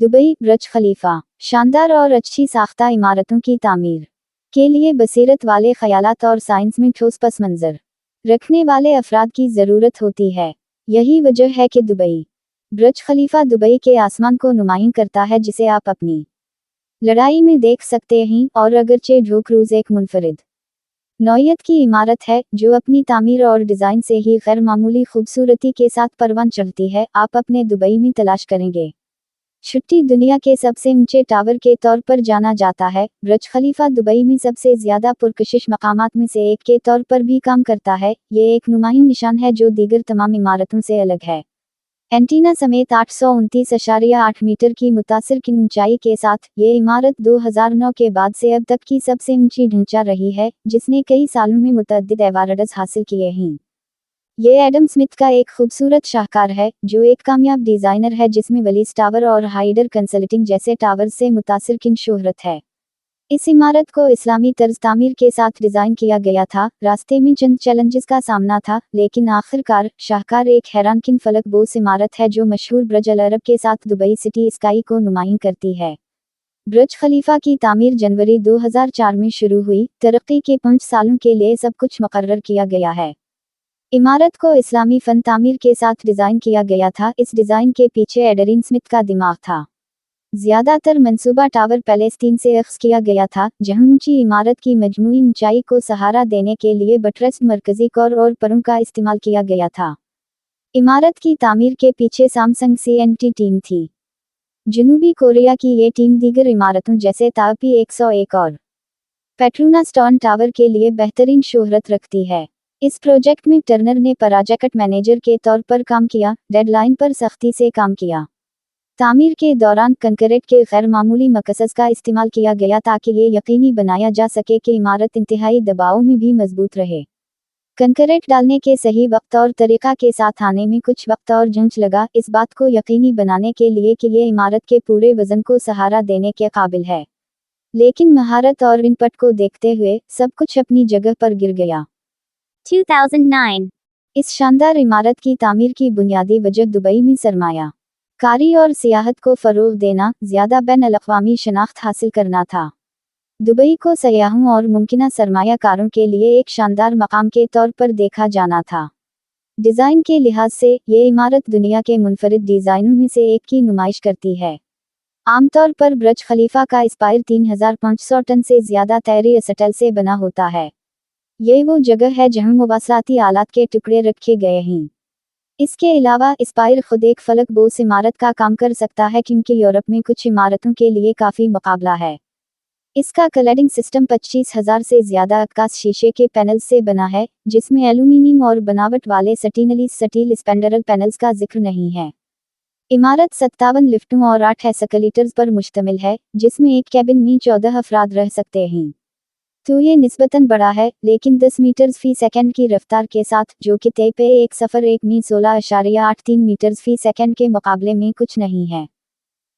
Dubai बुर्ज खलीफा शानदार और अच्छी साख्ता इमारतों की तामीर के लिए बसीरत वाले ख्यालात और साइंस में ठोस पस मंजर रखने वाले अफराद की ज़रूरत होती है। यही वजह है कि दुबई बुर्ज खलीफा दुबई के आसमान को नुमाइं करता है, जिसे आप अपनी लड़ाई में देख सकते हैं। और अगरचे ड्रो क्रूज एक मुनफरिद नौयत की इमारत है जो अपनी तामीर और डिज़ाइन से ही गैर मामूली खूबसूरती के साथ परवान चढ़ती है, आप अपने दुबई में तलाश करेंगे। छुट्टी दुनिया के सबसे ऊंचे टावर के तौर पर जाना जाता है। बुर्ज खलीफा दुबई में सबसे ज्यादा पुरकशिश मकामात में से एक के तौर पर भी काम करता है। ये एक नुमायां निशान है जो दीगर तमाम इमारतों से अलग है। एंटीना समेत 829.8 मीटर की मुतासिर की ऊंचाई के साथ ये इमारत 2009 के बाद से अब तक की सबसे ऊंची ढांचा रही है, जिसने कई सालों में मुतअद्दिद अवार्ड्स हासिल किए हैं। ये एडम स्मिथ का एक खूबसूरत शाहकार है, जो एक कामयाब डिज़ाइनर है जिसमें वलीस टावर और हाइडर कंसल्टिंग जैसे टावर से मुतासिर किन शोहरत है। इस इमारत को इस्लामी तर्ज तामीर के साथ डिज़ाइन किया गया था। रास्ते में चंद चैलेंजेस का सामना था, लेकिन आखिरकार शाहकार एक हैरानकिन फलक बोस इमारत है जो मशहूर बुर्ज अल अरब के साथ दुबई सिटी स्काई को नुमाइं करती है। बुर्ज खलीफा की तामीर जनवरी 2004 में शुरू हुई। तरक्की के 5 सालों के लिए सब कुछ मुकर्रर किया गया है। इमारत को इस्लामी फन तामीर के साथ डिज़ाइन किया गया था। इस डिज़ाइन के पीछे एडरिन स्मिथ का दिमाग था। ज़्यादातर मंसूबा टावर पैलेस्तीन से अख्ज़ किया गया था, जहां ऊंची इमारत की मजमूई ऊंचाई को सहारा देने के लिए बटरेस्ड मरकजी कोर और परों का इस्तेमाल किया गया था। इमारत की तामीर के पीछे सैमसंग CNT टीम थी। जनूबी कोरिया की ये टीम दीगर इमारतों जैसे तापी 101 और पेट्रोनास टॉन टावर के लिए बेहतरीन शोहरत रखती है। इस प्रोजेक्ट में टर्नर ने प्रोजेक्ट मैनेजर के तौर पर काम किया, डेडलाइन पर सख्ती से काम किया। तामीर के दौरान कंक्रीट के गैर मामूली मकसस का इस्तेमाल किया गया ताकि ये यकीनी बनाया जा सके कि इमारत इंतहाई दबाव में भी मजबूत रहे। कंक्रीट डालने के सही वक्त और तरीका के साथ आने में कुछ वक्त और जंच लगा, इस बात को यकीनी बनाने के लिए कि ये इमारत के पूरे वजन को सहारा देने के काबिल है। लेकिन महारत और इनपुट को देखते हुए सब कुछ अपनी जगह पर गिर गया। 2009 इस शानदार इमारत की तामीर की बुनियादी वजह दुबई में सरमाया कारी और सियाहत को फ़रोग़ देना, ज़्यादा बैन-अल-अक़वामी शनाख्त हासिल करना था। दुबई को सयाहों और मुमकिना सरमायाकारों के लिए एक शानदार मकाम के तौर पर देखा जाना था। डिज़ाइन के लिहाज से ये इमारत दुनिया के मुनफरिद डिज़ाइनों में से एक की नुमाइश करती है। आमतौर पर बुर्ज खलीफा का स्पायर 3500 टन से ज़्यादा तैरी स्टील से बना होता है। ये वो जगह है जहां मुवासलाती आलात के टुकड़े रखे गए हैं। इसके अलावा स्पायर खुद एक फलक बोस इमारत का काम कर सकता है, क्योंकि यूरोप में कुछ इमारतों के लिए काफ़ी मुकाबला है। इसका क्लैडिंग सिस्टम 25,000 से ज़्यादा अक्कास शीशे के पैनल्स से बना है, जिसमें एल्यूमीनियम और बनावट वाले स्टेनलेस स्टील स्पैंडरल पैनल्स का जिक्र नहीं है। इमारत 57 लिफ्टों और 8 एस्केलेटर्स पर मुश्तमिल है, जिसमें एक कैबिन में 14 अफराद रह सकते हैं। तो ये निस्बतन बड़ा है, लेकिन 10 मीटर फी सेकंड की रफ्तार के साथ, जो कि तय एक सफ़र एक में 16.83 मीटर फी सेकंड के मुकाबले में कुछ नहीं है।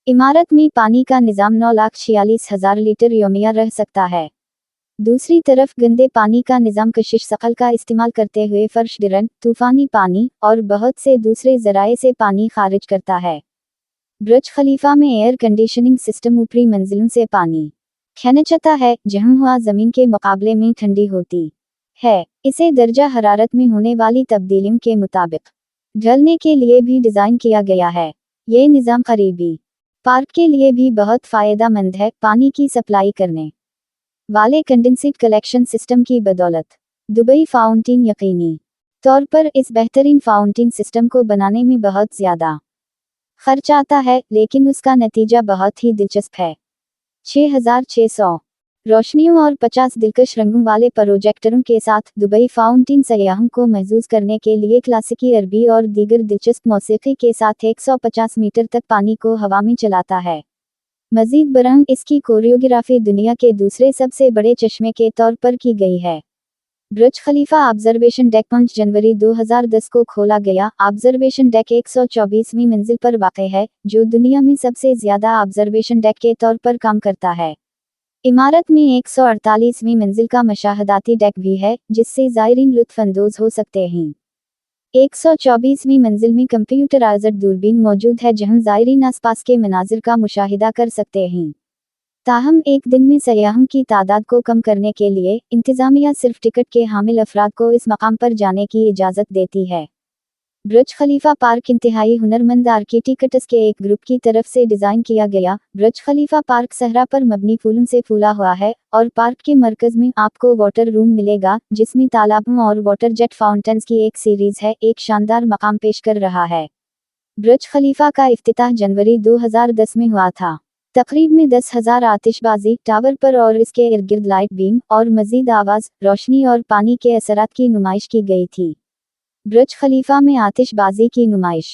इमारत में पानी का निज़ाम 9,46,000 लीटर यौमिया रह सकता है। दूसरी तरफ गंदे पानी का निज़ाम कशिश सकल का इस्तेमाल करते हुए फर्श ड्रेन, तूफ़ानी पानी और बहुत से दूसरे ज़राए से पानी खारिज करता है। बुर्ज खलीफा में एयर कंडीशनिंग सिस्टम ऊपरी मंजिलों से पानी खींचता है, जहां हवा ज़मीन के मुकाबले में ठंडी होती है। इसे दर्जा हरारत में होने वाली तब्दीलियों के मुताबिक ढलने के लिए भी डिज़ाइन किया गया है। ये निज़ाम करीबी पार्क के लिए भी बहुत फ़ायदेमंद है। पानी की सप्लाई करने वाले कंडेंसेट कलेक्शन सिस्टम की बदौलत दुबई फाउंटेन यकीनी तौर पर इस बेहतरीन फाउंटेन सिस्टम को बनाने में बहुत ज़्यादा खर्च आता है, लेकिन उसका नतीजा बहुत ही दिलचस्प है। 6,600 रोशनियों और 50 दिलकश रंगों वाले प्रोजेक्टरों के साथ दुबई फाउंटेन सयाहों को महसूस करने के लिए क्लासिकी अरबी और दीगर दिलचस्प मौसीकी के साथ 150 मीटर तक पानी को हवा में चलाता है। मज़ीद बरंग इसकी कोरियोग्राफी दुनिया के दूसरे सबसे बड़े चश्मे के तौर पर की गई है। बुर्ज खलीफा ऑब्जर्वेशन डेक 5 जनवरी 2010 को खोला गया। ऑब्जर्वेशन डेक 124वीं मंजिल पर वाक़ है, जो दुनिया में सबसे ज़्यादा ऑब्जर्वेशन डेक के तौर पर काम करता है। इमारत में 148वीं मंजिल का मशाहदाती डेक भी है, जिससे ज़ायरीन लुत्फ़ अंदोज़ हो सकते हैं। 124वीं मंजिल में कंप्यूटराइज्ड दूरबीन मौजूद है जहां ज़ायरीन आसपास के मनाजिर का मुशाहिदा कर सकते हैं। ताहम एक दिन में सयाहों की तादाद को कम करने के लिए इंतज़ामिया सिर्फ टिकट के हामिल अफराद को इस मकाम पर जाने की इजाज़त देती है। बुर्ज खलीफा पार्क इंतहाई हुनरमंद आर्किटेक्ट्स के एक ग्रुप की तरफ से डिज़ाइन किया गया। बुर्ज खलीफा पार्क सहरा पर मबनी फूलों से फूला हुआ है और पार्क के मरकज़ में आपको वाटर रूम मिलेगा जिसमें तालाबों और वाटर जेट फाउंटेन्स की एक सीरीज़ है एक शानदार मकाम पेश कर रहा है। बुर्ज खलीफा का इफ्तिताह जनवरी 2010 में हुआ था। तकरीब में 10,000 आतिशबाजी टावर पर और इसके इर्द-गिर्द लाइट बीम और मज़ीद आवाज़, रोशनी और पानी के असरात की नुमाइश की गई थी। बुर्ज खलीफा में आतिशबाजी की नुमाइश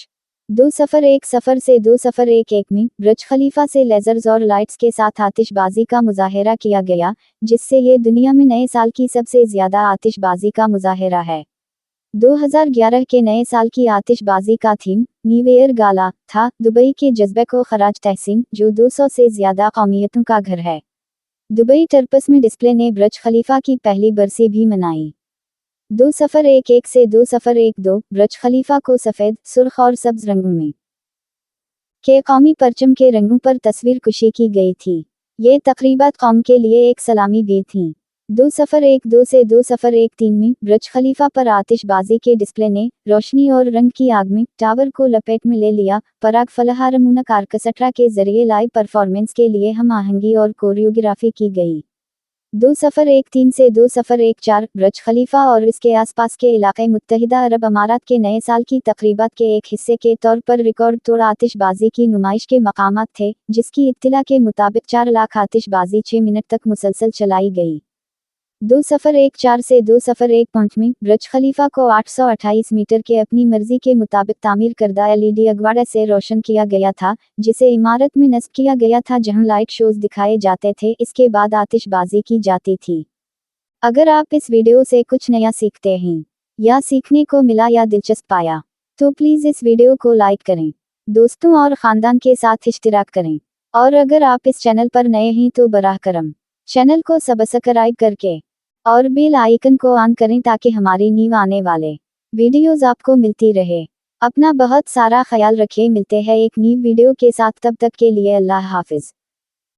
201 से 201 में बुर्ज खलीफा से लेजर्स और लाइट्स के साथ आतिशबाजी का मुजाहिरा किया गया जिससे ये दुनिया में नए साल की सबसे ज़्यादा आतिशबाजी का मुजाहिरा है। 2011 के नए साल की आतिशबाजी का थीम न्यू ईयर गाला था दुबई के जज्बे को खराज तहसीन जो 200 से ज़्यादा कौमियतों का घर है। दुबई टर्पस में डिस्प्ले ने बुर्ज खलीफा की पहली बरसी भी मनाई। 2011 से 2012 बुर्ज खलीफा को सफ़ेद, सुर्ख और सब्ज रंगों में के कौमी परचम के रंगों पर तस्वीर कुशी की गई थी। ये तकरीबात कौम के लिए एक सलामी भी थीं। 2012 से 2013 में बुर्ज खलीफा पर आतिशबाजी के डिस्प्ले ने रोशनी और रंग की आग में टावर को लपेट में ले लिया। पराग फलहारमूनक आर्केस्ट्रा के जरिए लाइव परफॉर्मेंस के लिए हम आहंगी और कोरियोग्राफी की गई। 2013 से 2014 बुर्ज खलीफा और इसके आसपास के इलाके मुत्तहिदा अरब अमारात के नए साल की तकरीबात के एक हिस्से के तौर पर रिकॉर्ड तोड़ आतिशबाजी की नुमाइश के मकामात थे जिसकी इत्तिला के मुताबिक 4 लाख आतिशबाजी 6 मिनट तक मुसलसल चलाई गई। 2014 से 2015 में बुर्ज खलीफा को 828 मीटर के अपनी मर्जी के मुताबिक तामीर करदा LED अगवाड़े से रोशन किया गया था जिसे इमारत में नस्ब किया गया था जहां लाइट शोज दिखाए जाते थे इसके बाद आतिशबाजी की जाती थी। अगर आप इस वीडियो से कुछ नया सीखते हैं या सीखने को मिला या दिलचस्प पाया तो प्लीज़ इस वीडियो को लाइक करें, दोस्तों और ख़ानदान के साथ इश्तिराक करें और अगर आप इस चैनल पर नए हैं तो बराह करम चैनल को सब्सक्राइब करके और बेल आइकन को ऑन करें ताकि हमारी न्यू आने वाले वीडियोस आपको मिलती रहे। अपना बहुत सारा ख्याल रखें। मिलते हैं एक न्यू वीडियो के साथ, तब तक के लिए अल्लाह हाफिज़।